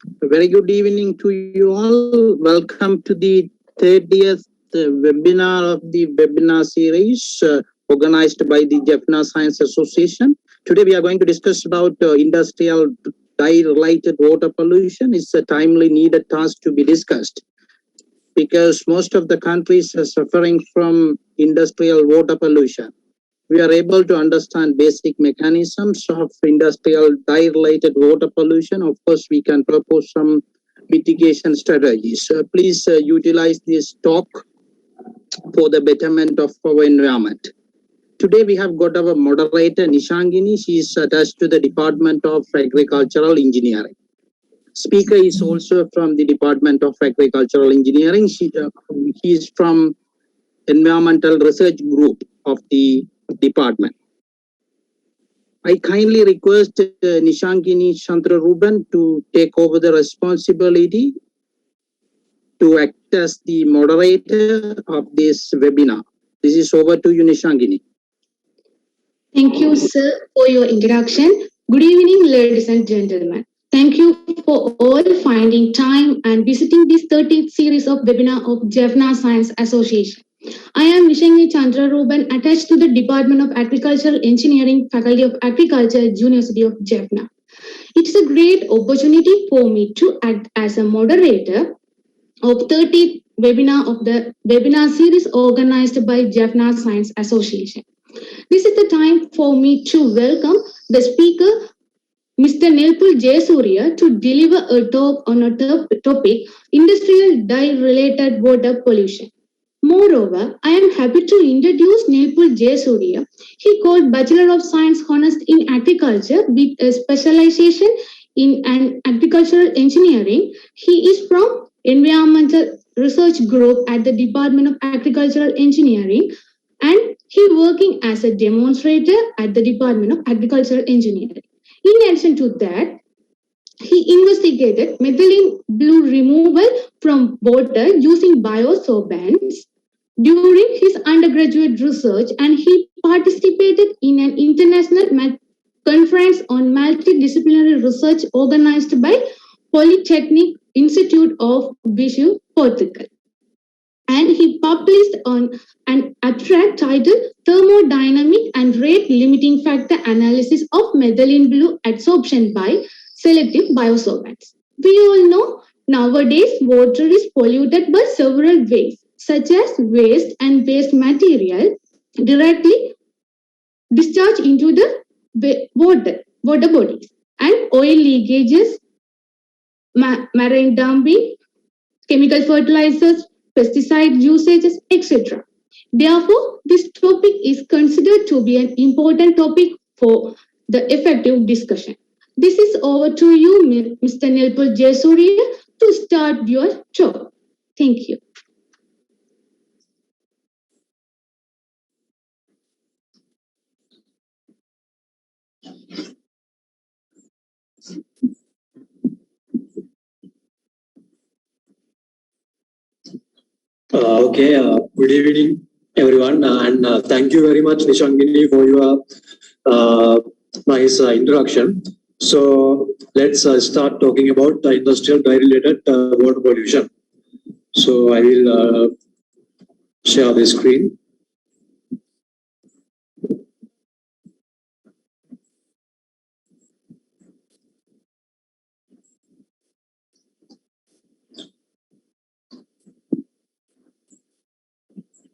A very good evening to you all. Welcome to the 30th webinar of the webinar series organized by the Jaffna Science Association. Today we are going to discuss about industrial dye-related water pollution. It's a timely needed task to be discussed because most of the countries are suffering from industrial water pollution. We are able to understand basic mechanisms of industrial dye-related water pollution. Of course, we can propose some mitigation strategies. Please utilize this talk for the betterment of our environment. Today, we have got our moderator, Nishangini. She is attached to the Department of Agricultural Engineering. Speaker is also from the Department of Agricultural Engineering. He is from Environmental Research Group of the department. I kindly request Nishangini Chandraruban to take over the responsibility to act as the moderator of this webinar. This is over to you, Nishangini. Thank you, sir, for your introduction. Good evening, ladies and gentlemen. Thank you for all finding time and visiting this 13th series of webinar of Jaffna Science Association. I am Nishangini Chandraruban, attached to the Department of Agricultural Engineering, Faculty of Agriculture, University of Jaffna. It's a great opportunity for me to act as a moderator of 30th webinar of the webinar series organized by Jaffna Science Association. This is the time for me to welcome the speaker, Mr. Nilpul Jayasuriya, to deliver a talk on a topic, industrial dye-related water pollution. Moreover, I am happy to introduce Nilpul Jayasuriya. He called Bachelor of Science Honors in Agriculture with a specialization in agricultural engineering. He is from Environmental Research Group at the Department of Agricultural Engineering, and he working as a demonstrator at the Department of Agricultural Engineering. In addition to that, he investigated methylene blue removal from water using biosorbents during his undergraduate research, and he participated in an international conference on multidisciplinary research organized by Polytechnic Institute of Vishu, Portugal. And he published on an abstract titled Thermodynamic and Rate Limiting Factor Analysis of Methylene Blue Adsorption by Selective Biosorbents. We all know nowadays water is polluted by several ways, such as waste and waste material directly discharged into the water bodies, and oil leakages, marine dumping, chemical fertilizers, pesticide usages, etc. Therefore, this topic is considered to be an important topic for the effective discussion. This is over to you, Mr. Nilpul Jayasuriya, to start your talk. Thank you. Good evening, everyone, and thank you very much, Nishangini, for your nice introduction. So let's start talking about the industrial dye-related water pollution. So I will share the screen.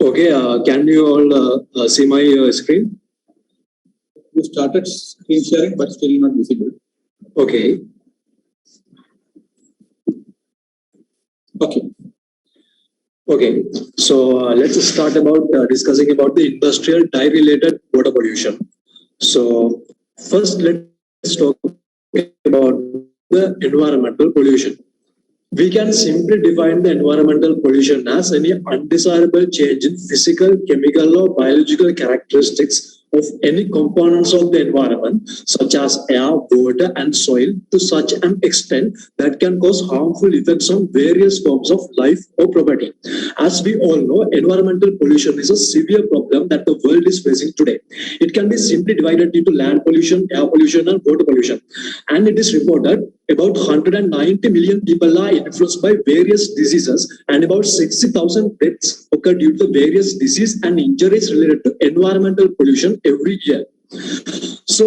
Okay, can you all see my screen? You started screen sharing, but still not visible. Okay. Okay. So let's start about discussing about the industrial dye-related water pollution. So first, let's talk about the environmental pollution. We can simply define the environmental pollution as any undesirable change in physical, chemical, or biological characteristics of any components of the environment, such as air, water, and soil, to such an extent that can cause harmful effects on various forms of life or property. As we all know, environmental pollution is a severe problem that the world is facing today. It can be simply divided into land pollution, air pollution, and water pollution. And it is reported about 190 million people are influenced by various diseases, and about 60,000 deaths occur due to various disease and injuries related to environmental pollution every year. So,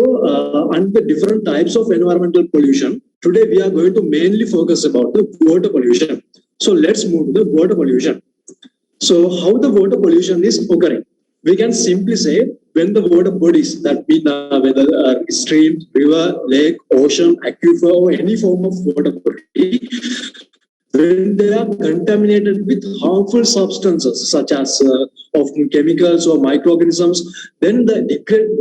and the different types of environmental pollution, today we are going to mainly focus about the water pollution. So let's move to the water pollution. So how the water pollution is occurring? We can simply say when the water bodies, that mean whether stream, river, lake, ocean, aquifer, or any form of water body, when they are contaminated with harmful substances such as often chemicals or microorganisms, then the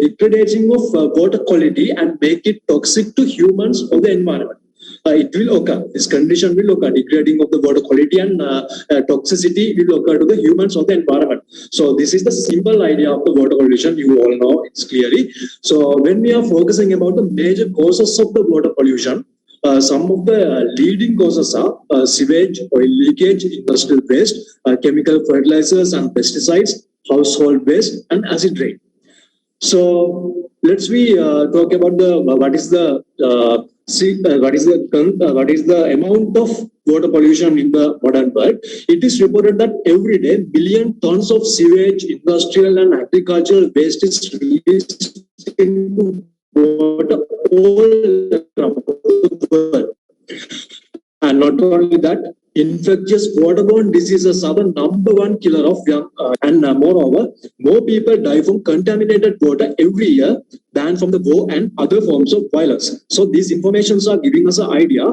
degradation of water quality and make it toxic to humans or the environment. It will occur. This condition will occur. Degrading of the water quality and toxicity will occur to the humans or the environment. So this is the simple idea of the water pollution. You all know it's clearly. So when we are focusing about the major causes of the water pollution, some of the leading causes are sewage, oil leakage, industrial waste, chemical fertilizers and pesticides, household waste, and acid rain. So let's talk about what is the amount of water pollution in the modern world. It is reported that every day billion tons of sewage, industrial and agricultural waste is released into water all around the world. And not only that, infectious waterborne diseases are the #1 killer of young, and moreover, more people die from contaminated water every year than from the war and other forms of violence. So these informations are giving us an idea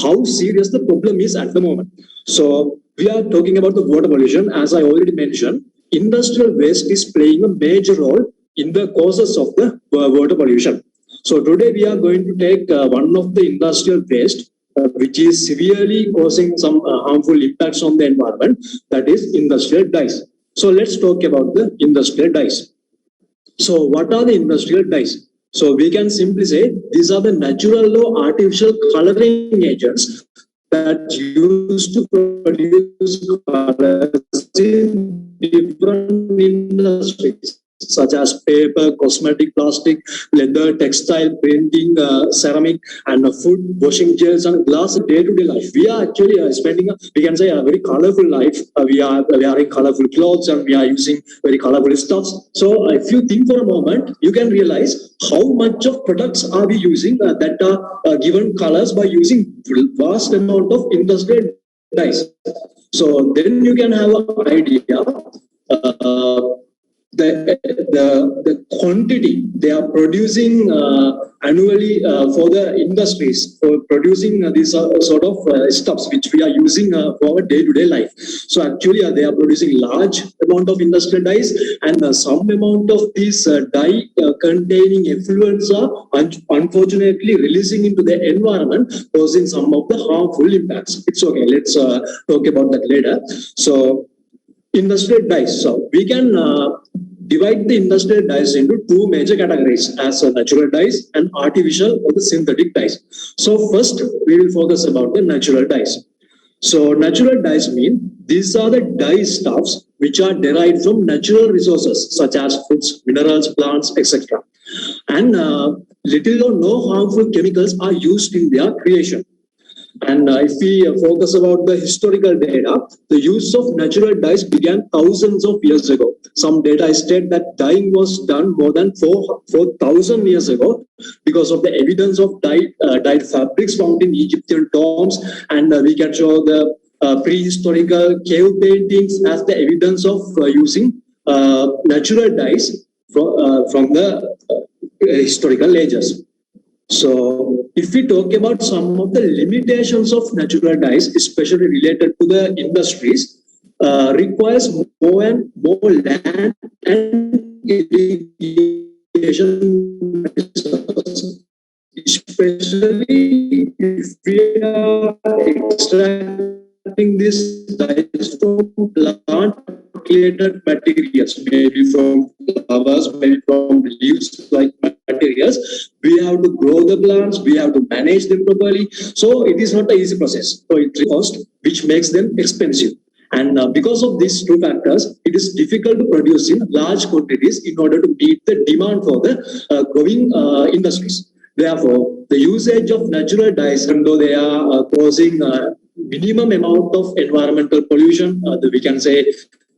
how serious the problem is at the moment. So we are talking about the water pollution. As I already mentioned, industrial waste is playing a major role in the causes of the water pollution. So today we are going to take one of the industrial waste which is severely causing some harmful impacts on the environment, that is industrial dyes. So let's talk about the industrial dyes. So what are the industrial dyes? So we can simply say these are the natural or artificial coloring agents that used to produce colors in different industries, such as paper, cosmetic, plastic, leather, textile, printing, ceramic, and food, washing gels, and glass day-to-day life. We are actually spending, we can say, a very colorful life. We are wearing colorful clothes and we are using very colorful stuffs. So if you think for a moment, you can realize how much of products are we using that are given colors by using vast amount of industrial dyes. So then you can have an idea the quantity they are producing annually for the industries for producing these sort of stuffs which we are using for our day-to-day life. So actually they are producing large amount of industrial dyes, and some amount of these dye containing effluents are unfortunately releasing into the environment, causing some of the harmful impacts. It's okay, let's talk about that later. So industrial dyes. So we can divide the industrial dyes into two major categories, as natural dyes and artificial or the synthetic dyes. So first we will focus about the natural dyes. So natural dyes mean these are the dye stuffs which are derived from natural resources such as foods, minerals, plants, etc. And little or no harmful chemicals are used in their creation. And if we focus about the historical data, the use of natural dyes began thousands of years ago. Some data state that dyeing was done more than 4,000 years ago because of the evidence of dyed fabrics found in Egyptian tombs, and we can show the prehistorical cave paintings as the evidence of using natural dyes from the historical ages. So if we talk about some of the limitations of natural dyes, especially related to the industries, requires more and more land and irrigation resources, especially if we are extracting this dyes from plant created materials, maybe from flowers, maybe from leaves like materials. We have to grow the plants, we have to manage them properly. So it is not an easy process. So it costs, which makes them expensive. And because of these two factors, it is difficult to produce in large quantities in order to meet the demand for the growing industries. Therefore, the usage of natural dyes, even though they are causing minimum amount of environmental pollution, we can say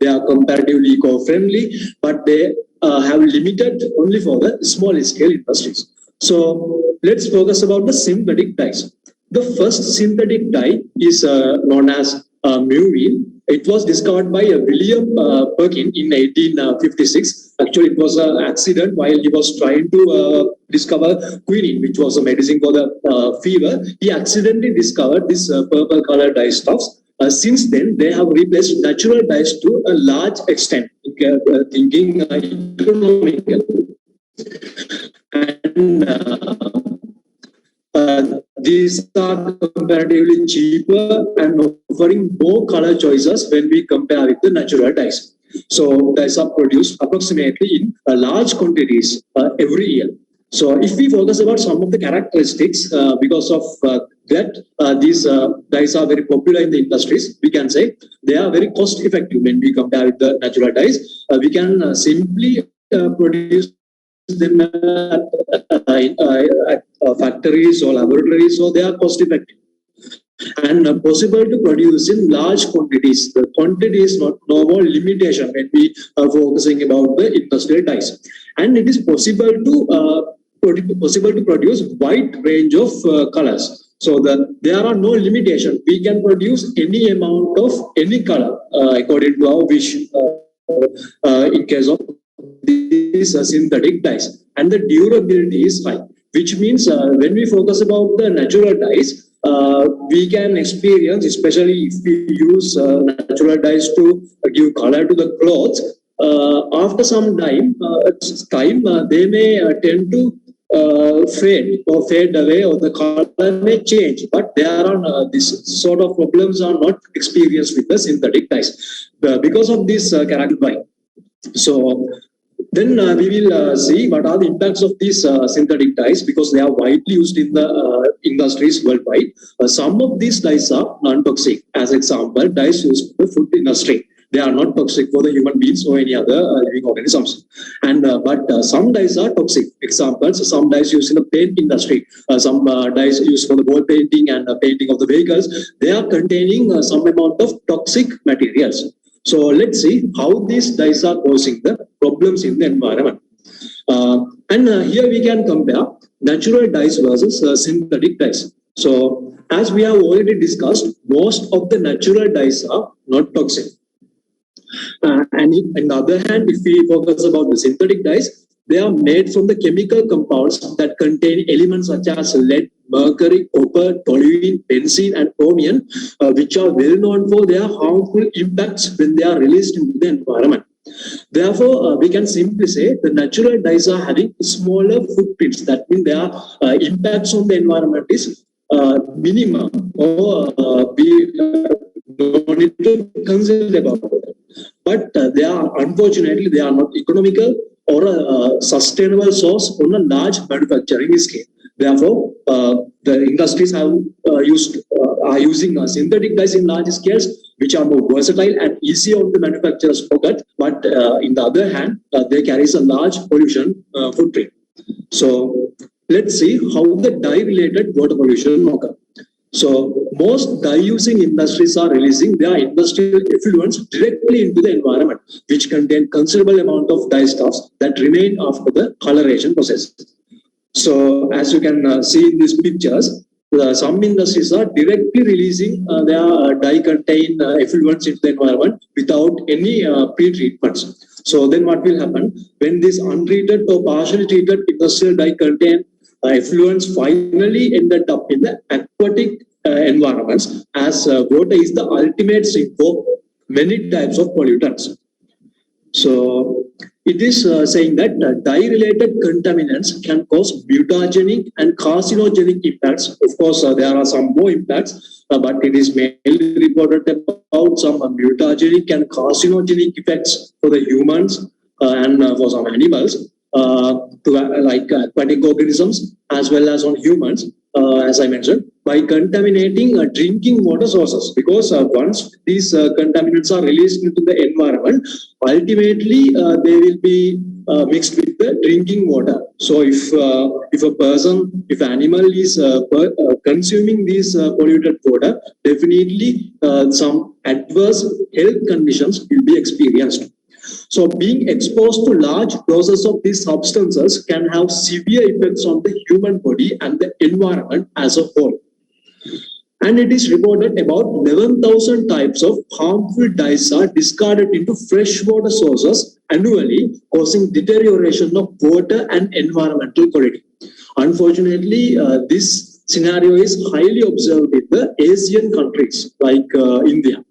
they are comparatively eco-friendly, but they have limited only for the small scale industries. So let's focus about the synthetic dyes. The first synthetic dye is known as Murine. It was discovered by William Perkin in 1856. Actually, it was an accident while he was trying to discover quinine, which was a medicine for the fever. He accidentally discovered this purple color dye stuffs. Since then, they have replaced natural dyes to a large extent, thinking economical. And these are comparatively cheaper and offering more color choices when we compare with the natural dyes. So dyes are produced approximately in large quantities every year. So if we focus about some of the characteristics, because of that, these dyes are very popular in the industries, we can say they are very cost effective when we compare with the natural dyes. We can simply produce them at factories or laboratories, so they are cost effective and possible to produce in large quantities. The quantity is no more limitation when we are focusing about the industrial dyes, and it is possible to produce wide range of colors. So there are no limitations. We can produce any amount of any color according to our wish. In case of these synthetic dyes, and the durability is high, which means when we focus about the natural dyes, we can experience, especially if we use natural dyes to give color to the clothes, after some time, they may tend to fade away, or the color may change, but there are this sort of problems are not experienced with the synthetic dyes because of this character. So then we will see what are the impacts of these synthetic dyes, because they are widely used in the industries worldwide. Some of these dyes are non-toxic. As example, dyes used in the food industry. They are not toxic for the human beings or any other living organisms. And but some dyes are toxic. Examples: some dyes used in the paint industry, some dyes used for the wall painting and painting of the vehicles. They are containing some amount of toxic materials. So let's see how these dyes are causing the problems in the environment. And here we can compare natural dyes versus synthetic dyes. So as we have already discussed, most of the natural dyes are not toxic. And on the other hand, if we focus about the synthetic dyes, they are made from the chemical compounds that contain elements such as lead, mercury, copper, toluene, benzene, and chromium, which are well known for their harmful impacts when they are released into the environment. Therefore, we can simply say the natural dyes are having smaller footprints. That means their impacts on the environment is minimum, or we don't need to consider about it. But unfortunately, they are not economical or a sustainable source on a large manufacturing scale. Therefore, the industries are using synthetic dyes in large scales, which are more versatile and easier on the manufacturer's pocket. But in the other hand, they carry a large pollution footprint. So let's see how the dye-related water pollution occurs. So most dye-using industries are releasing their industrial effluents directly into the environment, which contain considerable amount of dye stuffs that remain after the coloration process. So as you can see in these pictures, some industries are directly releasing their dye-contained effluents into the environment without any pre-treatments. So then what will happen when this untreated or partially treated industrial dye-contained effluents finally ended up in the aquatic environments, as water is the ultimate sink for many types of pollutants. So it is saying that dye-related contaminants can cause mutagenic and carcinogenic impacts. Of course, there are some more impacts, but it is mainly reported about some mutagenic and carcinogenic effects for the humans and for some animals, like aquatic organisms, as well as on humans, as I mentioned. by contaminating drinking water sources, because once these contaminants are released into the environment, ultimately they will be mixed with the drinking water. So if a person, if animal is consuming this polluted water, definitely some adverse health conditions will be experienced. So being exposed to large doses of these substances can have severe effects on the human body and the environment as a whole. And it is reported about 11,000 types of harmful dyes are discarded into freshwater sources annually, causing deterioration of water and environmental quality. Unfortunately, this scenario is highly observed in the Asian countries like India.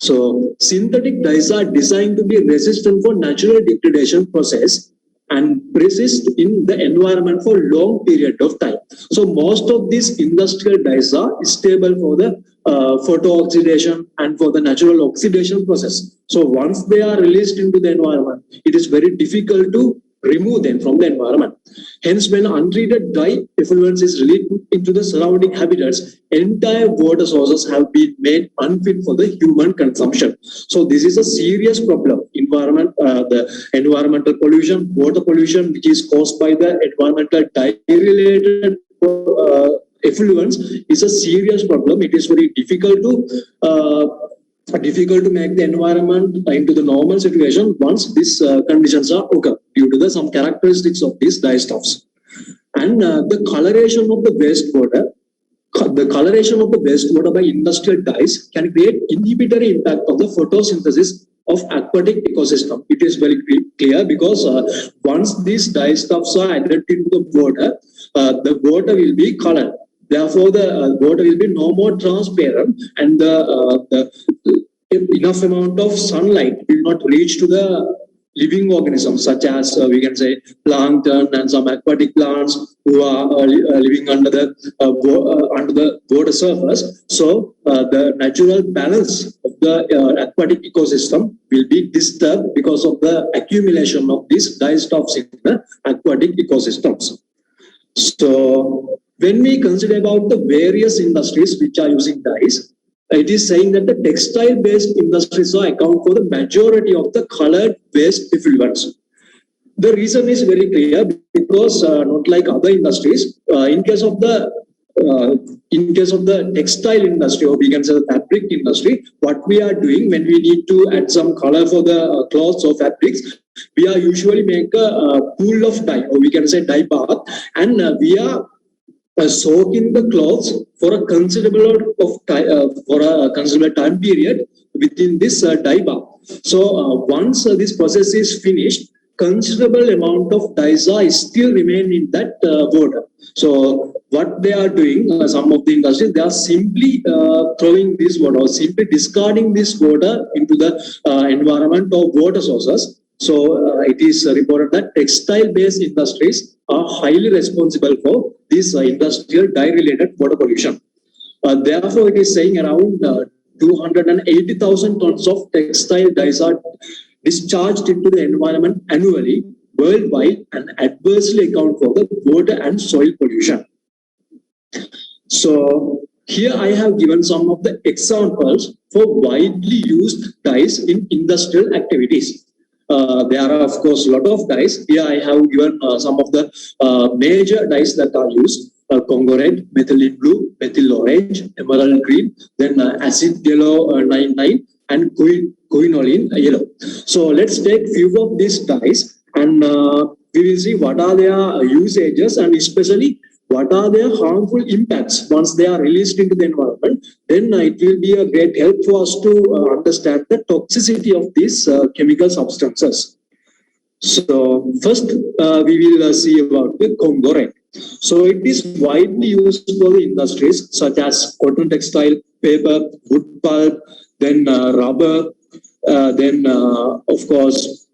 So synthetic dyes are designed to be resistant for natural degradation process and persist in the environment for long period of time. So most of these industrial dyes are stable for the photo-oxidation and for the natural oxidation process. So once they are released into the environment, it is very difficult to remove them from the environment. Hence, when untreated dye effluence is released into the surrounding habitats, entire water sources have been made unfit for the human consumption. So this is a serious problem. The environmental pollution, water pollution, which is caused by the environmental dye-related effluence, is a serious problem. It is very difficult to make the environment into the normal situation once these conditions are occur due to some characteristics of these dyestuffs. And the coloration of the wastewater by industrial dyes can create inhibitory impact on the photosynthesis of aquatic ecosystem. It is very clear because once these dyestuffs are added into the water will be colored. Therefore, the water will be no more transparent, and the enough amount of sunlight will not reach to the living organisms, such as we can say plankton and some aquatic plants who are living under the water surface. So the natural balance of the aquatic ecosystem will be disturbed because of the accumulation of these dyestuffs in the aquatic ecosystems. So when we consider about the various industries which are using dyes, it is saying that the textile-based industries account for the majority of the colored waste effluents. The reason is very clear because not like other industries, in case of the textile industry, or we can say the fabric industry, what we are doing when we need to add some color for the cloths or fabrics, we are usually make a pool of dye, or we can say dye bath, and we are soak in the clothes for a considerable time period within this dye bath. So once this process is finished, considerable amount of dyes are still remain in that water. So what they are doing, some of the industries, they are simply throwing this water or simply discarding this water into the environment of water sources. So it is reported that textile-based industries are highly responsible for this industrial dye-related water pollution. Therefore, it is saying around 280,000 tons of textile dyes are discharged into the environment annually worldwide and adversely account for the water and soil pollution. So here I have given some of the examples for widely used dyes in industrial activities. There are, of course, a lot of dyes. Here I have given some of the major dyes that are used. Congo red, methylene blue, methyl orange, emerald green, then acid yellow 99, and quinoline yellow. So let's take few of these dyes and we will see what are their usages and especially what are their harmful impacts once they are released into the environment. Then it will be a great help for us to understand the toxicity of these chemical substances. So first we will see about the Congo red. So it is widely used for the industries such as cotton textile, paper, wood pulp, then rubber, then of course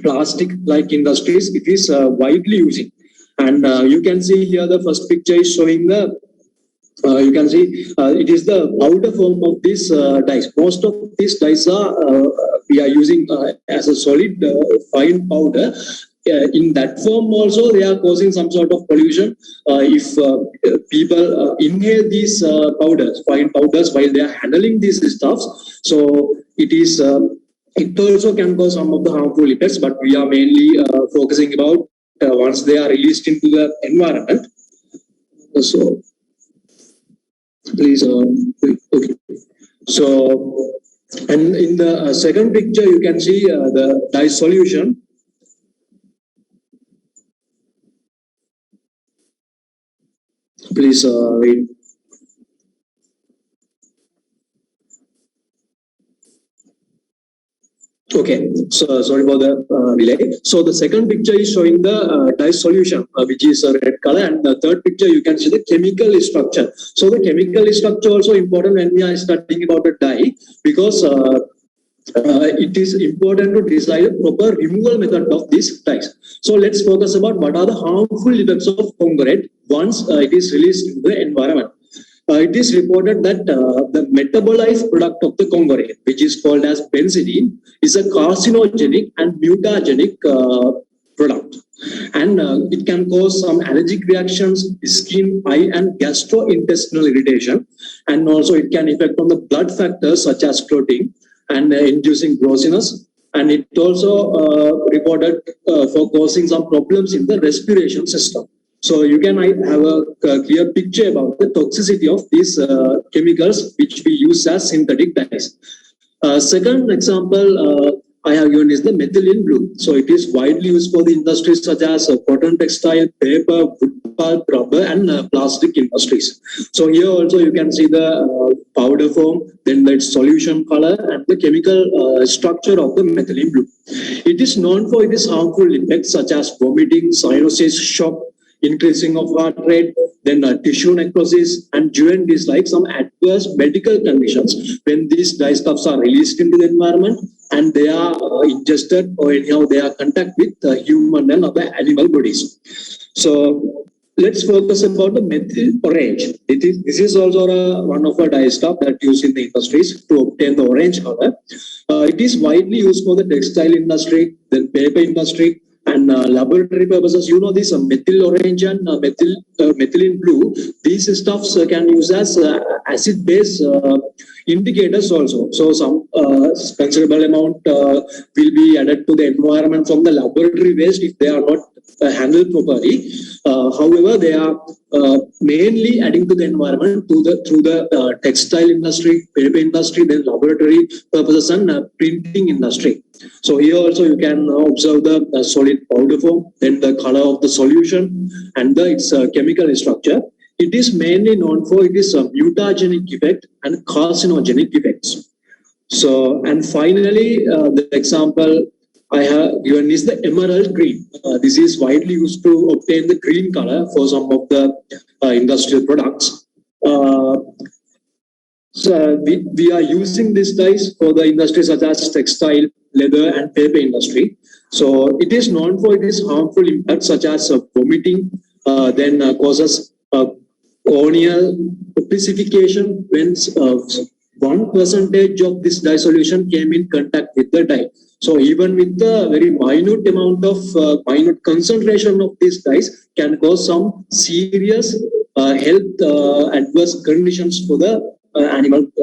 plastic like industries. It is widely using. And you can see here the first picture is showing the, you can see it is the powder form of these dyes. Most of these dyes are, we are using as a solid fine powder. in that form also they are causing some sort of pollution. If people inhale these fine powders while they are handling these stuffs, so it also can cause some of the harmful effects, but we are mainly focusing about once they are released into the environment. So please, okay. So, and in the second picture, you can see the dye solution. Please wait. Okay, so sorry for the delay. So the second picture is showing the dye solution, which is a red color, and the third picture you can see the chemical structure. So the chemical structure also important when we are studying about the dye, because it is important to decide a proper removal method of these dyes. So let's focus about what are the harmful effects of conglomerate once it is released into the environment. It is reported that the metabolized product of the conglomerate, which is called as benzene, is a carcinogenic and mutagenic product. And it can cause some allergic reactions, skin, eye, and gastrointestinal irritation. And also it can affect on the blood factors such as clotting and inducing grossiness. And it also reported for causing some problems in the respiration system. So you can have a clear picture about the toxicity of these chemicals which we use as synthetic dyes. Second example I have given is the methylene blue. So it is widely used for the industries such as cotton textile, paper, wood pulp, rubber, and plastic industries. So here also you can see the powder form, then the solution color, and the chemical structure of the methylene blue. It is known for its harmful effects such as vomiting, cyanosis, shock, increasing of heart rate, then tissue necrosis, and jaundice, like some adverse medical conditions when these dye stuffs are released into the environment and they are ingested or anyhow they are contact with human and other animal bodies. So let's focus about the methyl orange. This is also one of a dye stuff that used in the industries to obtain the orange color. It is widely used for the textile industry, then paper industry, and laboratory purposes. You know this methyl orange and methylene blue. These stuffs can use as acid-base indicators also. So some considerable amount will be added to the environment from the laboratory waste if they are not handled properly. However, they are mainly adding to the environment through the textile industry, paper industry, then laboratory purposes and printing industry. So here also you can observe the solid powder form, then the color of the solution, and its chemical structure. It is mainly known for its mutagenic effect and carcinogenic effects. So, and finally, the example I have given is the emerald green. This is widely used to obtain the green color for some of the industrial products. So we are using these dyes for the industries such as textile, leather, and paper industry. So it is known for its harmful impacts such as vomiting, then causes corneal opacification when 1% of this dye solution came in contact with the dye. So even with the very minute amount of minute concentration of these dyes can cause some serious health adverse conditions for the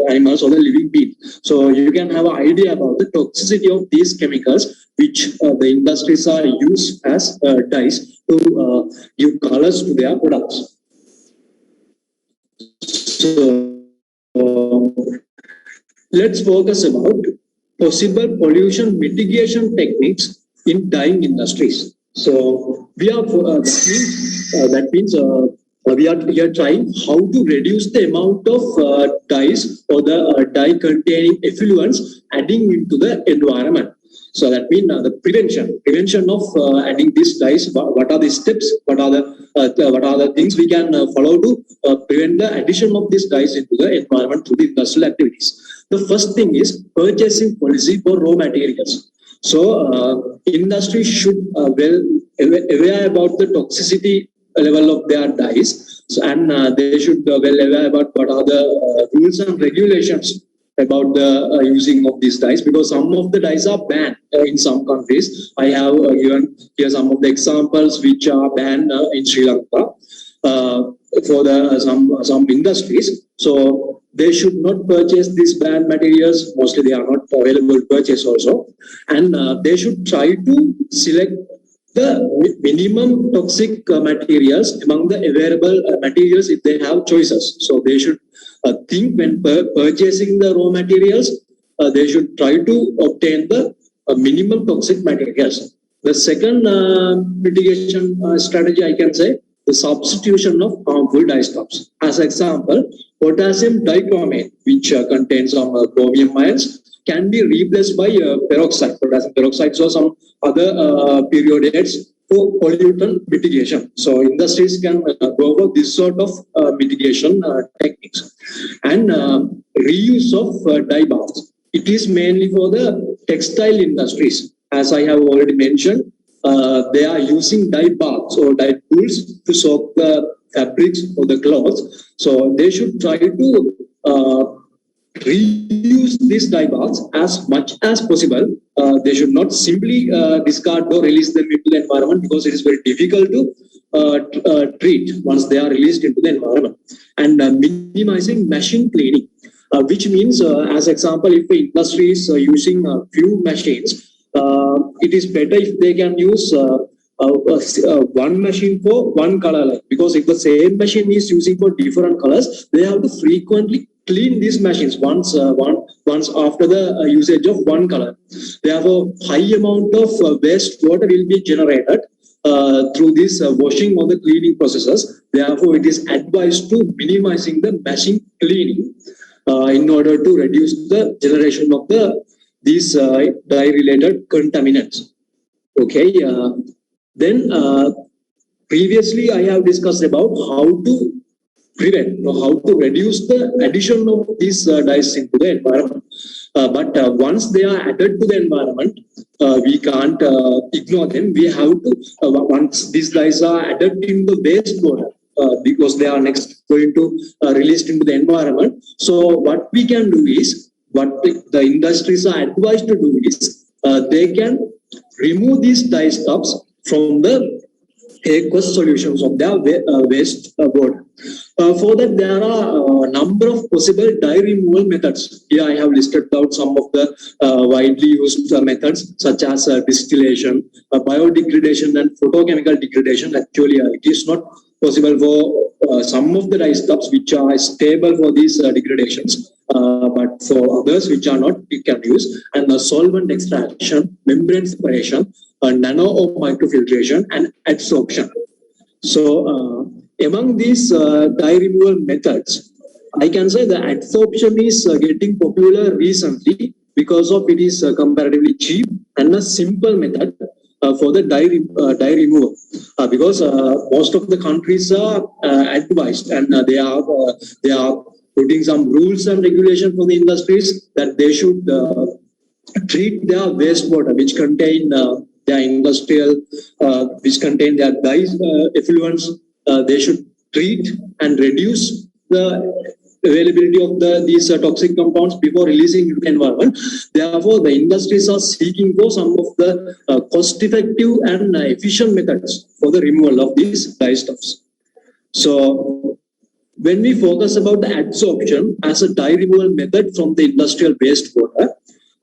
animals or the living beings. So you can have an idea about the toxicity of these chemicals which the industries are used as dyes to give colors to their products. So let's focus about possible pollution mitigation techniques in dyeing industries. So we are that means we are trying how to reduce the amount of dyes or the dye containing effluents adding into the environment. So that means the prevention of adding these dyes. What are the steps? What are the things we can follow to prevent the addition of these dyes into the environment through the industrial activities? The first thing is purchasing policy for raw materials. So industry should well aware about the toxicity level of their dyes, so, and they should well aware about what are the rules and regulations about the using of these dyes, because some of the dyes are banned in some countries. I have given here some of the examples which are banned in Sri Lanka for the some industries. So they should not purchase these banned materials. Mostly they are not available to purchase also, and they should try to select the minimum toxic materials among the available materials if they have choices. So they should think when purchasing the raw materials, they should try to obtain the minimum toxic materials. The second mitigation strategy, I can say, the substitution of harmful dyestuffs. As example, potassium dichromate, which contains some chromium ions, can be replaced by peroxide, potassium peroxide, or some other periodiates for pollutant mitigation. So industries can go for this sort of mitigation techniques. And reuse of dye baths. It is mainly for the textile industries. As I have already mentioned, they are using dye baths or dye pools to soak the fabrics or the clothes. So they should try to reuse these dye baths as much as possible. They should not simply discard or release them into the environment, because it is very difficult to treat once they are released into the environment. And minimizing machine cleaning, which means, as example, if the industry is using a few machines, it is better if they can use one machine for one color line, because if the same machine is using for different colors, they have to frequently clean these machines once after the usage of one color. Therefore, high amount of waste water will be generated through this washing or the cleaning processes. Therefore, it is advised to minimizing the machine cleaning in order to reduce the generation of these dye-related contaminants. Okay. Then previously I have discussed about how to prevent or how to reduce the addition of these dyes into the environment. But once they are added to the environment, we can't ignore them. We have to, once these dyes are added in the wastewater, because they are next going to released into the environment. So what we can do is, what the industries are advised to do is, they can remove these dye stuffs from the aqueous solutions of their waste water. For that, there are a number of possible dye removal methods. Here I have listed out some of the widely used methods, such as distillation, biodegradation, and photochemical degradation. Actually, it is not possible for some of the dye stuffs which are stable for these degradations, but for others which are not, we can use. And solvent extraction, membrane separation, nano or microfiltration, and adsorption. So among these dye removal methods, I can say the adsorption is getting popular recently because of it is comparatively cheap and a simple method for the dye removal, because most of the countries are advised, and they are putting some rules and regulation for the industries that they should treat their wastewater which contain their industrial, which contain their dyes effluents. They should treat and reduce the availability of these toxic compounds before releasing into the environment. Therefore, the industries are seeking for some of the cost-effective and efficient methods for the removal of these dye stuffs. So, when we focus about the adsorption as a dye removal method from the industrial wastewater,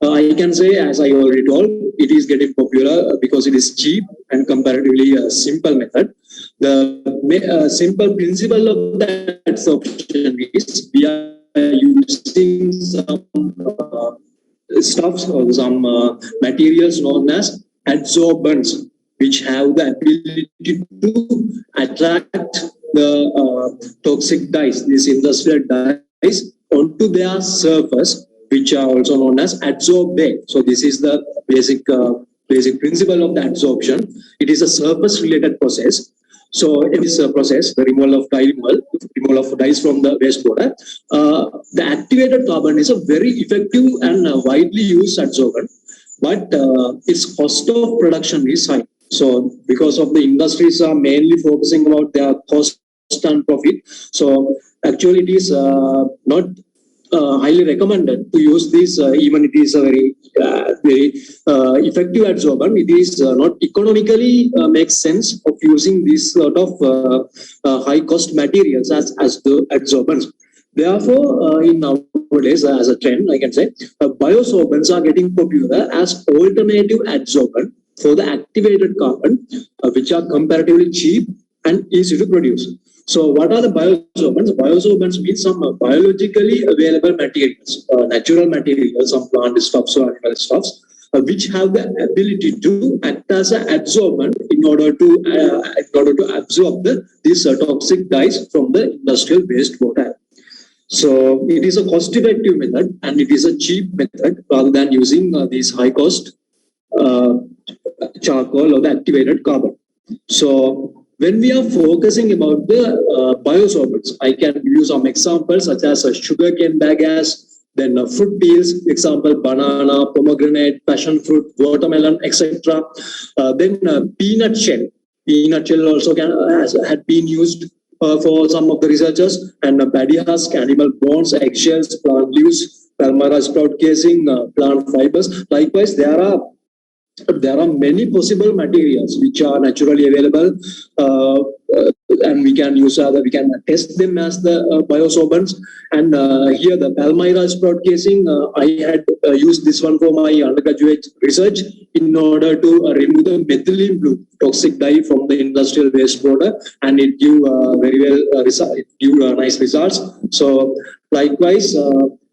I can say, as I already told, it is getting popular because it is cheap and comparatively a simple method. The simple principle of the adsorption is we are using some stuffs or some materials known as adsorbents, which have the ability to attract the toxic dyes, these industrial dyes, onto their surface, which are also known as adsorbate. So this is the basic principle of the adsorption. It is a surface-related process. So in this process, the removal of dyes from the wastewater, the activated carbon is a very effective and widely used adsorbent, but its cost of production is high. So because of the industries are mainly focusing about their cost and profit, so actually it is not highly recommended to use this, even it is a very effective adsorbent. It is not economically makes sense of using this sort of high cost materials as the adsorbents. Therefore, in nowadays, as a trend, I can say, biosorbents are getting popular as alternative adsorbent for the activated carbon, which are comparatively cheap and easy to produce. So what are the biosorbents? Biosorbents mean some biologically available materials, natural materials, some plant stuffs or animal stuffs, which have the ability to act as an adsorbent in order to absorb these toxic dyes from the industrial wastewater. So it is a cost-effective method and it is a cheap method rather than using these high-cost charcoal or the activated carbon. So when we are focusing about the biosorbents, I can give you some examples such as sugarcane bagasse, then fruit peels, example banana, pomegranate, passion fruit, watermelon, etc. Then peanut shell. Peanut shell also had been used for some of the researchers, and paddy husk, animal bones, eggshells, plant leaves, palmyra sprout casing, plant fibers. Likewise, there are many possible materials which are naturally available, and we can use we can test them as the biosorbents. And here the palmyra sprout casing, I had used this one for my undergraduate research in order to remove the methylene blue toxic dye from the industrial wastewater, and it give very well it give nice results. So likewise,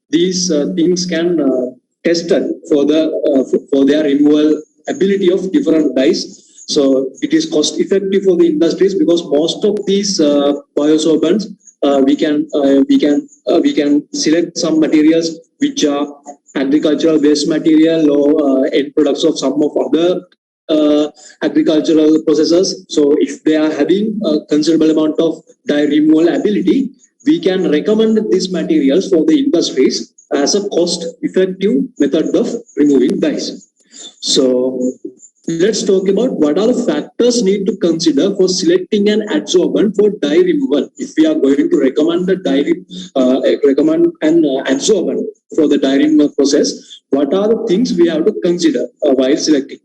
these things can tested for their removal ability of different dyes. So it is cost effective for the industries because most of these biosorbents we can select some materials which are agricultural waste material or end products of some of other agricultural processes. So if they are having a considerable amount of dye removal ability, we can recommend these materials for the industries as a cost effective method of removing dyes. So let's talk about what are the factors need to consider for selecting an adsorbent for dye removal. If we are going to recommend the recommend an adsorbent for the dye removal process, what are the things we have to consider while selecting?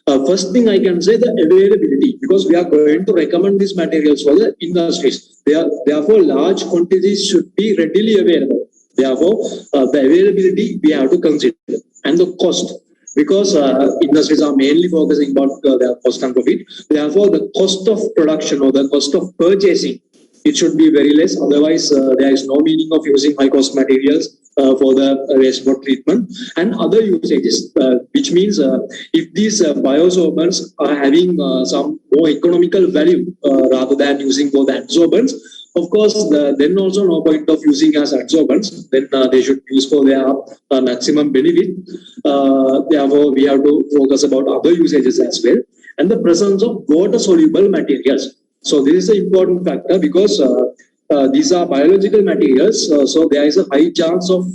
First thing I can say, the availability, because we are going to recommend these materials for the industries. Therefore, large quantities should be readily available. Therefore, the availability we have to consider, and the cost. Because industries are mainly focusing about their cost and profit. Therefore, the cost of production or the cost of purchasing, it should be very less. Otherwise, there is no meaning of using high cost materials for the wastewater treatment and other usages, which means if these biosorbents are having some more economical value rather than using for the adsorbents, of course, then also no point of using as adsorbents. Then they should use for their maximum benefit. Therefore, we have to focus about other usages as well. And the presence of water-soluble materials. So this is an important factor because these are biological materials. So there is a high chance of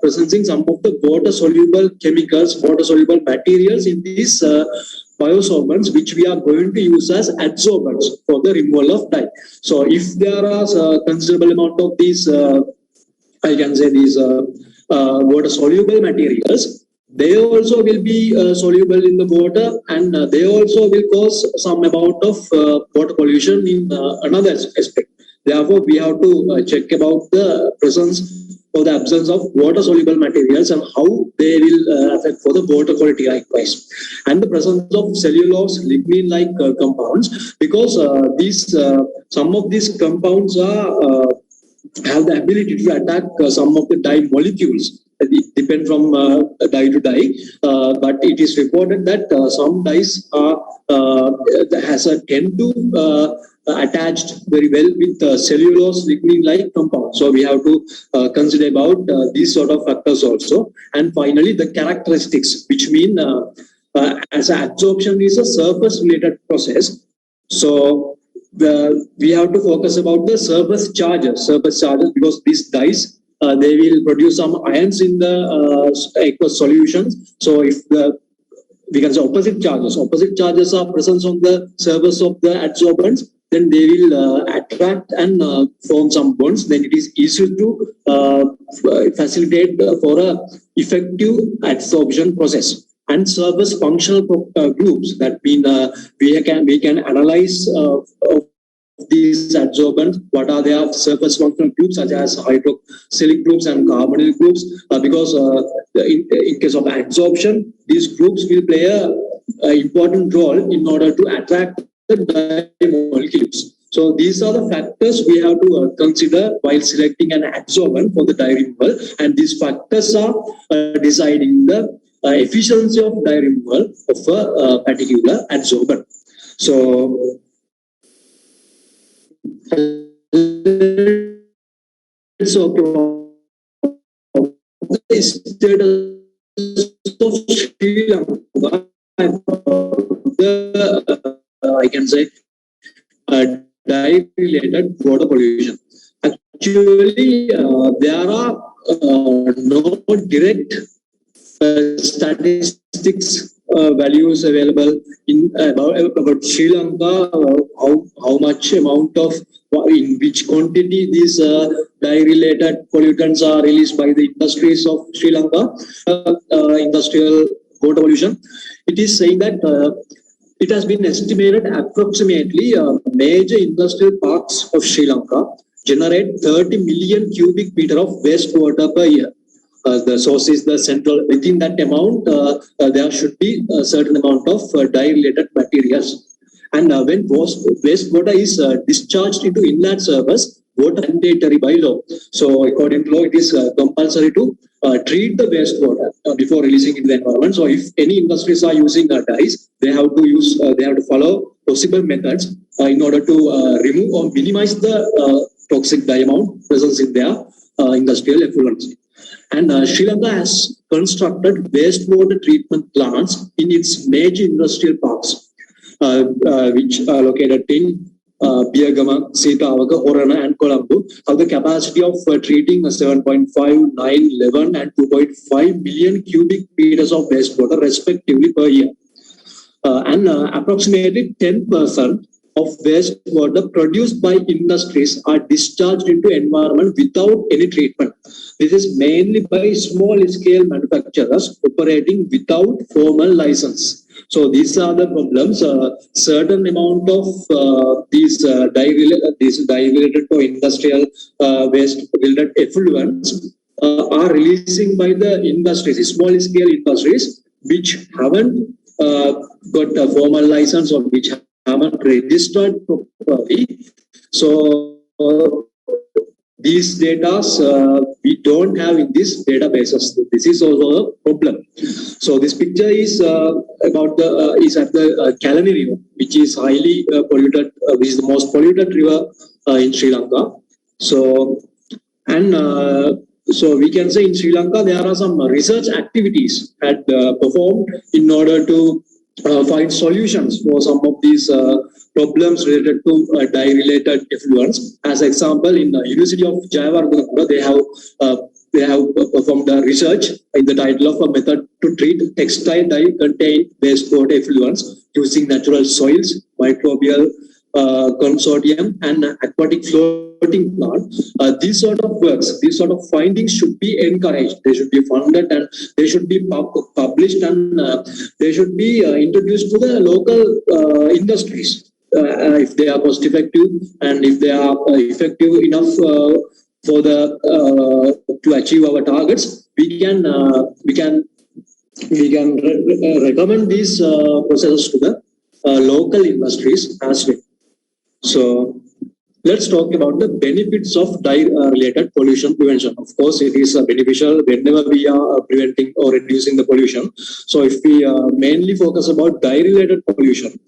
presencing some of the water-soluble chemicals, water-soluble materials in these biosorbents, which we are going to use as adsorbents for the removal of dye. So if there are a considerable amount of these, I can say these water-soluble materials, they also will be soluble in the water, and they also will cause some amount of water pollution in another aspect. Therefore, we have to check about the presence or the absence of water-soluble materials and how they will affect for the water quality likewise. And the presence of cellulose, lignin-like compounds, because some of these compounds have the ability to attack some of the dye molecules. It depends from dye to dye, but it is reported that some dyes tend to attached very well with cellulose lignin-like compounds. So we have to consider about these sort of factors also. And finally, the characteristics, which mean as adsorption is a surface-related process. So we have to focus about the surface charges because these dyes they will produce some ions in the aqueous solutions. So if we can say opposite charges are present on the surface of the adsorbents, then they will attract and form some bonds. Then it is easier to facilitate for a effective adsorption process. And surface functional groups, that mean we can analyze these adsorbents, what are their surface functional groups such as hydroxylic groups and carbonyl groups, because in case of adsorption, these groups will play a important role in order to attract the molecules. So these are the factors we have to consider while selecting an adsorbent for the dye removal, and these factors are deciding the efficiency of dye removal of a particular adsorbent. So let's talk about the status of Sri Lanka. I can say dye-related water pollution. Actually, there are no direct statistics values available in about Sri Lanka, how much amount of, in which quantity these dye-related pollutants are released by the industries of Sri Lanka, industrial water pollution. It is saying that it has been estimated approximately major industrial parks of Sri Lanka generate 30 million cubic meter of wastewater per year. The source is the central. Within that amount, there should be a certain amount of dye-related materials. And when wastewater is discharged into inlet surface, water mandatory by law. So according to law, it is compulsory to treat the wastewater before releasing into the environment. So if any industries are using dyes, they have to follow possible methods in order to remove or minimize the toxic dye amount present in their industrial effluents. And Sri Lanka has constructed wastewater treatment plants in its major industrial parks, which are located in Biyagama, Sitawaka, Horana, and Colombo, have the capacity of treating 7.5, 9, 11, and 2.5 million cubic meters of wastewater respectively per year. And approximately 10% of wastewater produced by industries are discharged into environment without any treatment. This is mainly by small-scale manufacturers operating without formal license. So these are the problems. Certain amount of these dye-related or industrial waste-related effluents are releasing by the industries, small-scale industries, which haven't got a formal license or which haven't registered properly. So these data we don't have in these databases. This is also a problem. So this picture is about the is at the Kalani River, which is highly polluted, which is the most polluted river in Sri Lanka. So so we can say in Sri Lanka there are some research activities that performed in order to find solutions for some of these problems related to dye-related effluents. As example, in the University of Jayawardenepura, they have performed a research in the title of a method to treat textile dye-contained wastewater effluents using natural soils, microbial consortium, and aquatic floating plant. These sort of works, these sort of findings should be encouraged. They should be funded and they should be published, and they should be introduced to the local industries if they are cost effective and if they are effective enough for the to achieve our targets. We can recommend these processes to the local industries as well. So let's talk about the benefits of dye-related pollution prevention. Of course, it is beneficial whenever we are preventing or reducing the pollution. So if we mainly focus about dye-related pollution,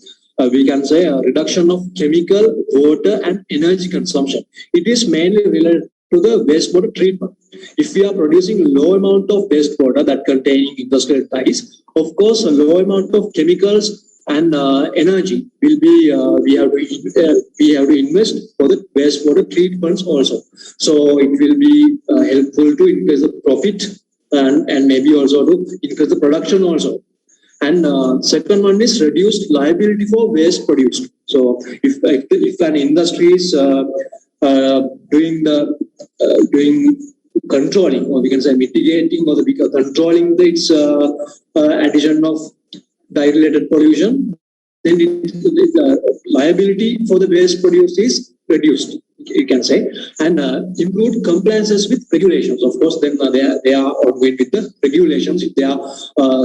we can say a reduction of chemical, water, and energy consumption. It is mainly related to the wastewater treatment. If we are producing low amount of wastewater that containing industrial dyes, of course, a low amount of chemicals and energy will be we have to invest for the wastewater treatments also. So it will be helpful to increase the profit and maybe also to increase the production also. And second one is reduced liability for waste produced. So if an industry is doing controlling, or we can say mitigating, or controlling its addition of dye-related pollution, then liability for the waste produced is reduced, you can say, and improved compliances with regulations. Of course, then they are ongoing with the regulations. If they are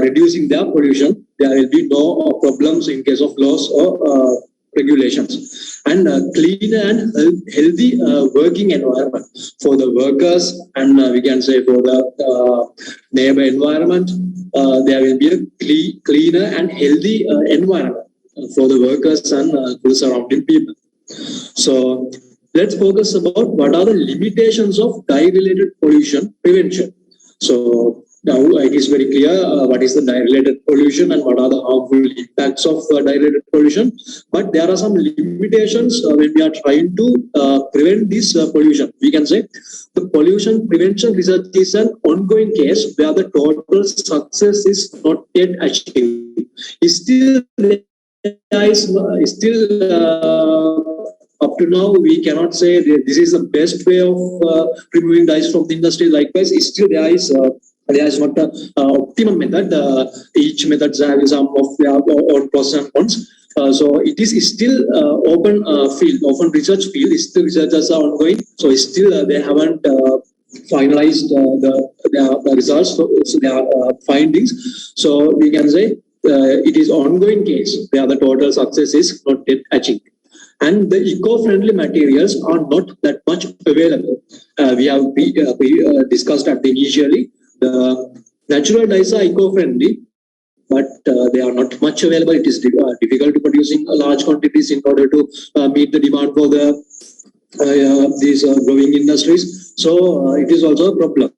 reducing their pollution, there will be no problems in case of laws or regulations. And cleaner and healthy working environment for the workers, and we can say for the neighbor environment. There will be a cleaner and healthy environment for the workers and the surrounding people. So let's focus about what are the limitations of dye-related pollution prevention. So now it is very clear what is the dye-related pollution and what are the harmful impacts of dye-related pollution. But there are some limitations when we are trying to prevent this pollution. We can say the pollution prevention research is an ongoing case where the total success is not yet achieved. Up to now, we cannot say that this is the best way of removing dyes from the industry. Likewise, still there is not an optimum method. Each method has some of their own pros and cons. So it is still open field, open research field. Still researchers are ongoing. So still they haven't finalized their results, so their findings. So we can say it is ongoing case where the total success is not yet achieved. And the eco-friendly materials are not that much available. We have discussed that initially. The natural dyes are eco-friendly, but they are not much available. It is difficult to produce in large quantities in order to meet the demand for these growing industries. So it is also a problem.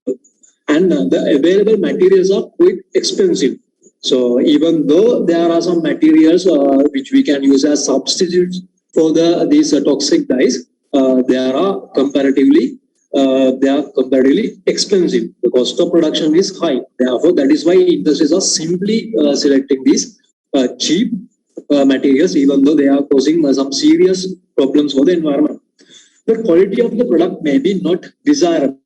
And the available materials are quite expensive. So even though there are some materials which we can use as substitutes for these toxic dyes, they are comparatively expensive. The cost of production is high. Therefore, that is why industries are simply selecting these cheap materials, even though they are causing some serious problems for the environment. The quality of the product may be not desirable.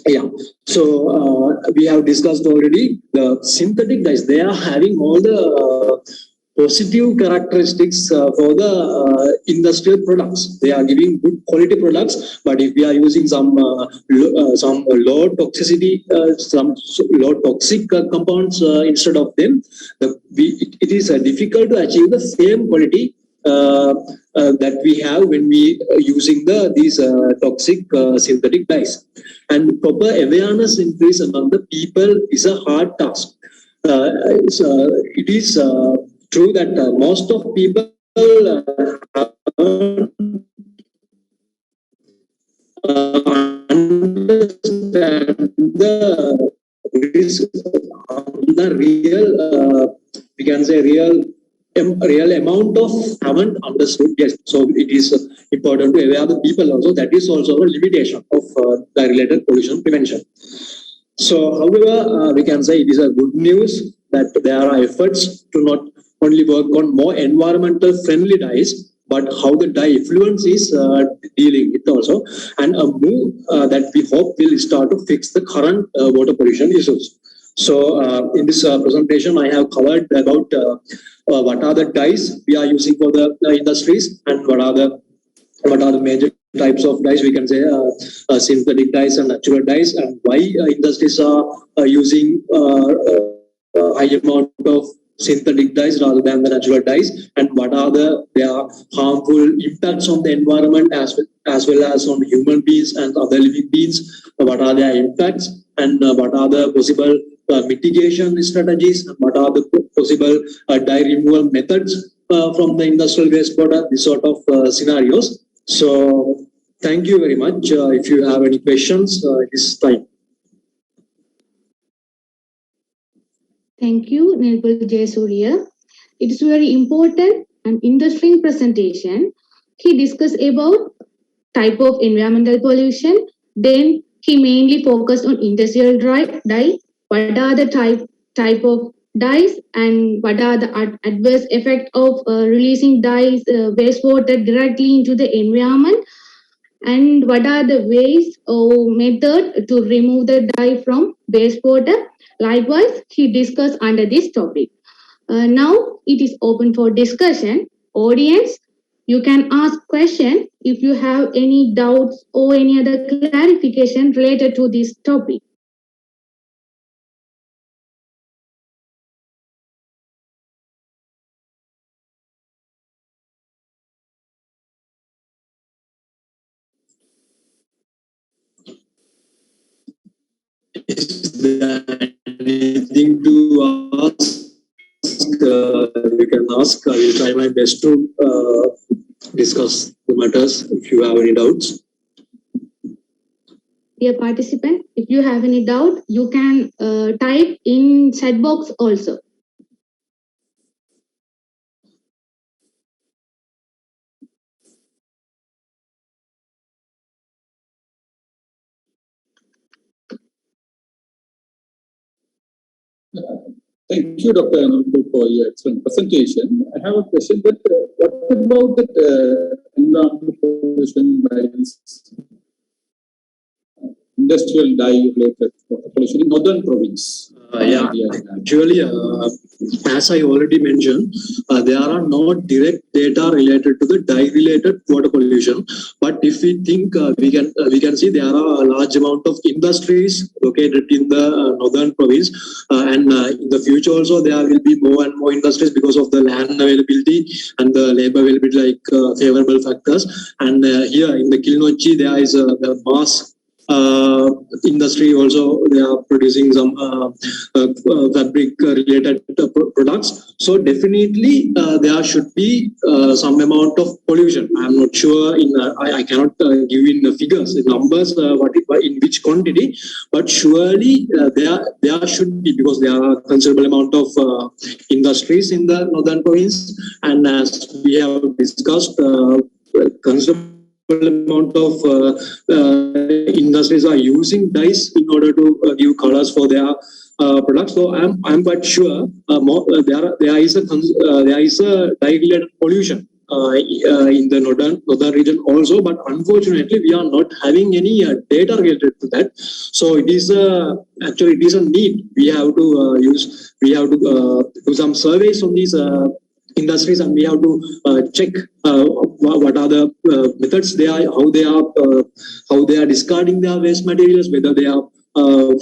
Yeah, so we have discussed already the synthetic dyes. They are having all the positive characteristics for the industrial products. They are giving good quality products, but if we are using some low toxicity, some low toxic compounds instead of them, it is difficult to achieve the same quality that we have when we using these toxic synthetic dyes. And proper awareness increase among the people is a hard task. It is true that most of people understand the real, we can say real amount of haven't understood yet. So it is important to aware the people also. That is also a limitation of dye-related pollution prevention. So, however, we can say it is a good news that there are efforts to not only work on more environmental friendly dyes, but how the dye influence is dealing with also, and a move that we hope will start to fix the current water pollution issues. So in this presentation, I have covered about what are the dyes we are using for the industries, and what are the major types of dyes. We can say synthetic dyes and natural dyes, and why industries are using high amount of synthetic dyes rather than the natural dyes, and what are their harmful impacts on the environment as well as on human beings and other living beings. What are their impacts, and what are the possible mitigation strategies, and what are the possible dye removal methods from the industrial wastewater, this sort of scenarios. So thank you very much. If you have any questions, this time. Thank you, Nirmal Jayasuriya. It is very important and interesting presentation. He discussed about type of environmental pollution. Then he mainly focused on industrial dye. What are the type of dyes, and what are the adverse effect of releasing dyes wastewater directly into the environment? and what are the ways or method to remove the dye from wastewater. Likewise, he discussed under this topic. Now it is open for discussion. Audience, you can ask question if you have any doubts or any other clarification related to this topic. Is there anything to ask? You can ask. I will try my best to discuss the matters if you have any doubts. Dear participant, if you have any doubt, you can type in chat box also. Thank you, Dr. Anurpur, for your excellent presentation. I have a question, but what about the environmental pollution by this industrial dye-related pollution in northern province? Actually, as I already mentioned, there are not direct data related to the dye-related water pollution. But if we think, we can see there are a large amount of industries located in the northern province, and in the future also there will be more and more industries because of the land availability and the labor availability, like favorable factors. And here in the Kilnochi, there is the mass industry also. They are producing some fabric related products, so definitely there should be some amount of pollution. I'm not sure in I cannot give in the figures, in numbers, in which quantity, but surely there should be, because there are considerable amount of industries in the northern province, and as we have discussed, considerable amount of industries are using dyes in order to give colors for their products. So I'm quite sure there is a dye-related pollution in the northern region also, but unfortunately we are not having any data related to that. So it is actually it is a need. We have to do some surveys on these industries, and we have to check what are the methods they are, how they are discarding their waste materials, whether they are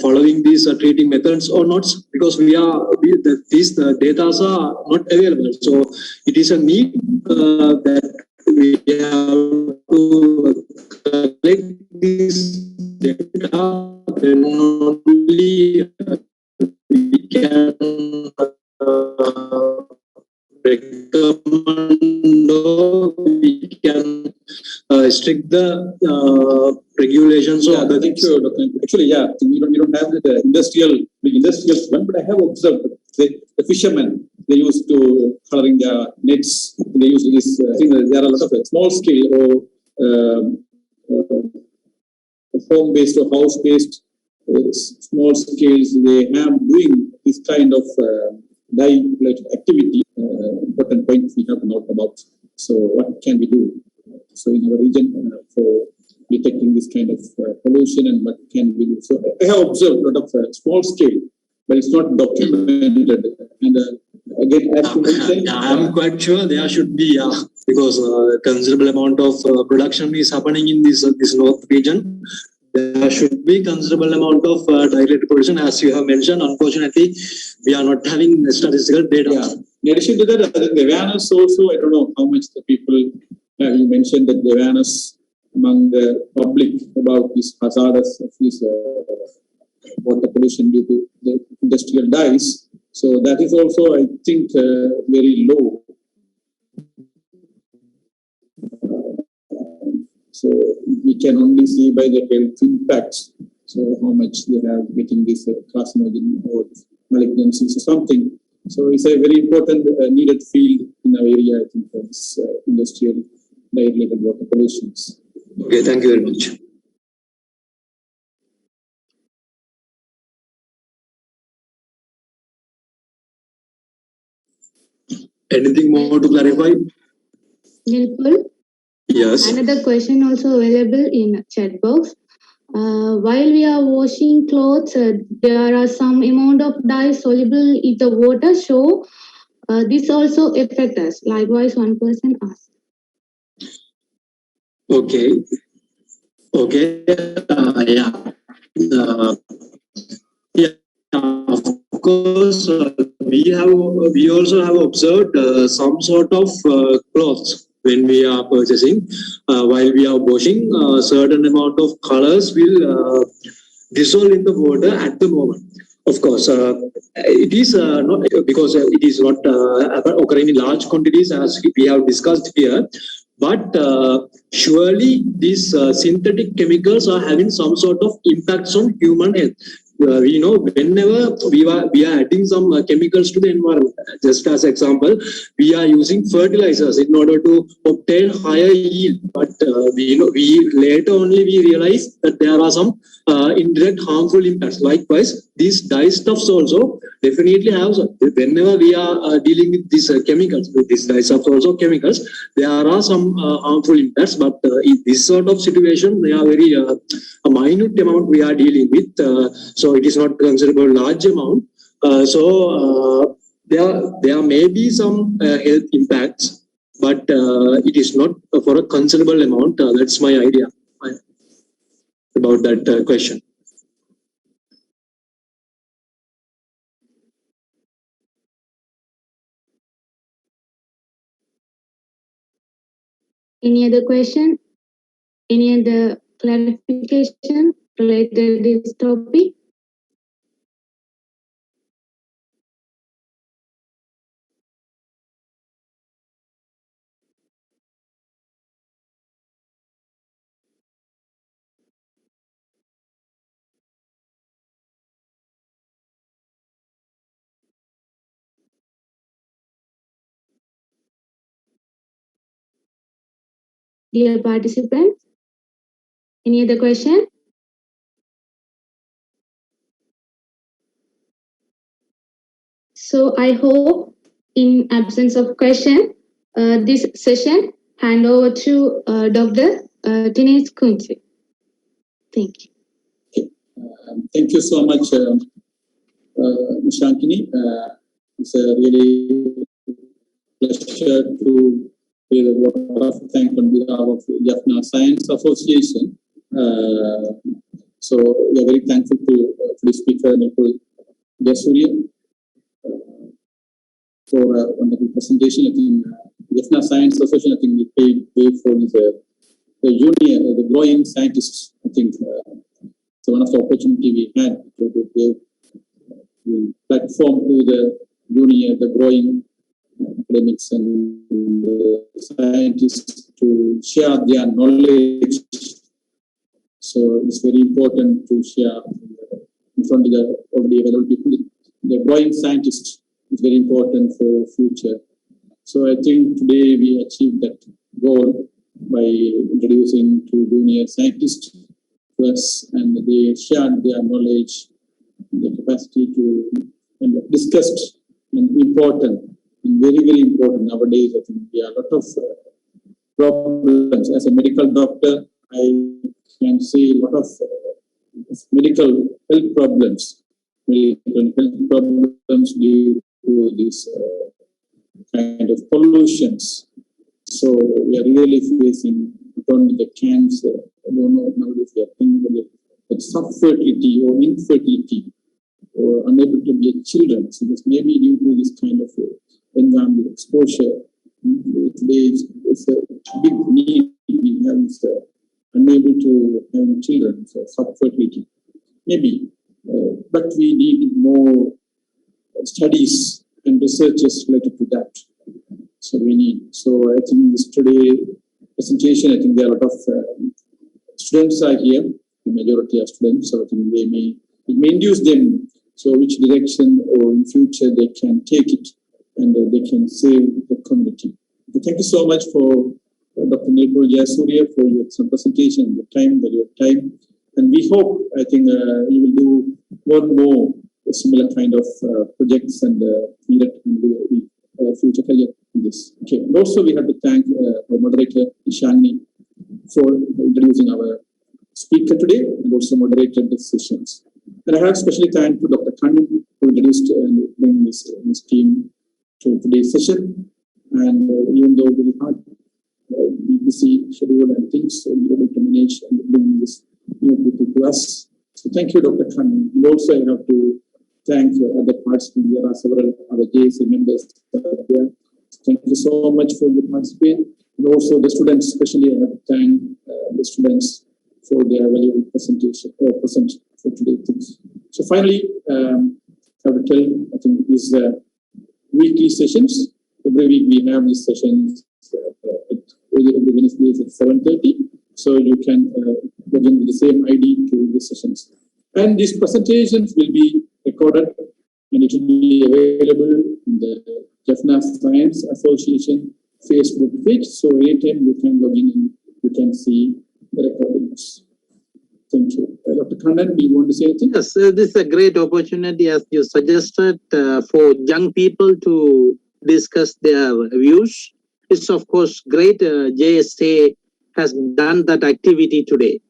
following these treating methods or not, because these data are not available. So it is a need that we have to collect this data, then only we can recommend, we can strict the regulations or other things. Sure, Dr. Actually, yeah, we don't have the industrial one, but I have observed the fishermen, they used to coloring their nets. They use this. I think there are a lot of small scale or home-based or house-based small scales. They have doing this kind of dye-related activity. Important point we have to note about. So what can we do? So in our region for detecting this kind of pollution, and what can we do? So I have observed a lot of small scale, but it's not documented. And again, as you mentioned, I'm quite sure there should be, because considerable amount of production is happening in this north region. There should be considerable amount of dye-related pollution, as you have mentioned. Unfortunately, we are not having statistical data. Yeah. In addition to that, the awareness also, I don't know how much the people, you mentioned that the awareness among the public about this hazardous of this water pollution due to the industrial dyes. So that is also, I think, very low. So we can only see by the health impacts. So how much they are getting this carcinogen or malignancies or something. So it's a very important needed field in our area, I think, for this industrial dye-related water pollutions. Okay, thank you very much. Anything more to clarify? Nilpul? Yes. Another question also available in chat box. While we are washing clothes, there are some amount of dye soluble in the water. So this also affect us. Likewise, one person asked. Okay. Okay. Yeah. Uh, yeah. Of course, we also have observed some sort of clothes when we are purchasing. While we are washing, certain amount of colors will dissolve in the water at the moment. Of course, it is not because it is not occurring in large quantities as we have discussed here. But surely these synthetic chemicals are having some sort of impacts on human health. We know whenever we are adding some chemicals to the environment. Just as example, we are using fertilizers in order to obtain higher yield. But we later only we realize that there are some indirect harmful impacts. Likewise, these dye stuffs also definitely have. Whenever we are dealing with these chemicals, with these dye stuffs also chemicals, there are some harmful impacts. But in this sort of situation, they are very a minute amount we are dealing with. So it is not considerable large amount. There may be some health impacts, but it is not for a considerable amount. That's my idea about that question. Any other question? Any other clarification related to this topic? Dear participants, any other question? So I hope in absence of question, this session hand over to Dr. Dinesh Kunchi. Thank you. Thank you so much, Shankini. It's a really pleasure to pay the vote of thanks on behalf of Jaffna Science Association. So we are very thankful to the speaker, Nipul Jayasuriya, for a wonderful presentation. I think Jaffna Science Association, I think we paid for the junior, the growing scientists. I think so one of the opportunity we had to give platform to the junior, the growing academics and scientists to share their knowledge. So it's very important to share in front of the already available people. The growing scientists is very important for future. So I think today we achieved that goal by introducing two junior scientists to us, and they shared their knowledge, the capacity to and discussed and important and very, very important nowadays. I think there are a lot of problems. As a medical doctor, I can see a lot of medical health problems due to this kind of pollutions. So we are really facing not only the cancer, I don't know nowadays we are thinking but subfertility or infertility or unable to get children. So this may be due to this kind of environmental exposure. Today it's a big need we have is unable to have children, so subfertility. Maybe, but we need more studies and researches related to that. So we need. So I think this today presentation, I think there are a lot of students are here, the majority are students, so I think it may induce them, so which direction or in future they can take it and they can save the community. So thank you so much for Dr. Nipul Jayasuriya for your presentation, your time. And we hope, I think you will do more similar kind of projects and needed in the future career. this. Okay. And also, we have to thank our moderator, Ishani, for introducing our speaker today and also moderated the sessions. And I have especially thank to Dr. Kannan, who introduced and bring his team to today's session. And even though we had busy schedule and things, so we were able to manage and bring this new people to us. So thank you, Dr. Kannan. And also I have to thank other participants. There are several other JSA members there. Thank you so much for your participation. And also the students, especially I have to thank the students for their valuable presentation, present for today's. So finally, I have to tell, I think these weekly sessions. Every week we have these sessions every Wednesdays at 7:30. So you can log in with the same ID to the sessions. And these presentations will be recorded and it will be available in the Jaffna Science Association Facebook page. So anytime you can log in and you can see the recordings. Thank you. Dr. Kannan, do you want to say anything? Yes, this is a great opportunity, as you suggested, for young people to discuss their views. It's of course great. JSA has done that activity today.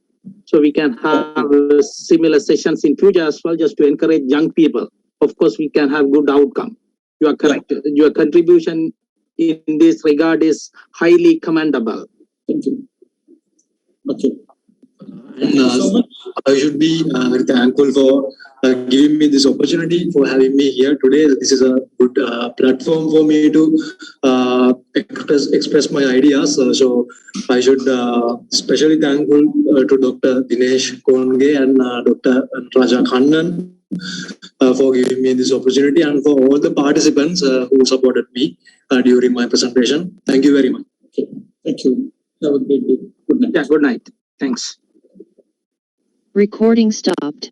So we can have similar sessions in future as well, just to encourage young people. Of course, we can have good outcome. You are correct. Your contribution in this regard is highly commendable. Thank you. Okay. And I should be very thankful for giving me this opportunity, for having me here today. This is a good platform for me to express my ideas. So I should especially thankful to Dr. Dinesh Konge and Dr. Raja Kannan for giving me this opportunity, and for all the participants who supported me during my presentation. Thank you very much. Okay. Thank you. Have a great day. Good night. Yeah, good night. Thanks. Recording stopped.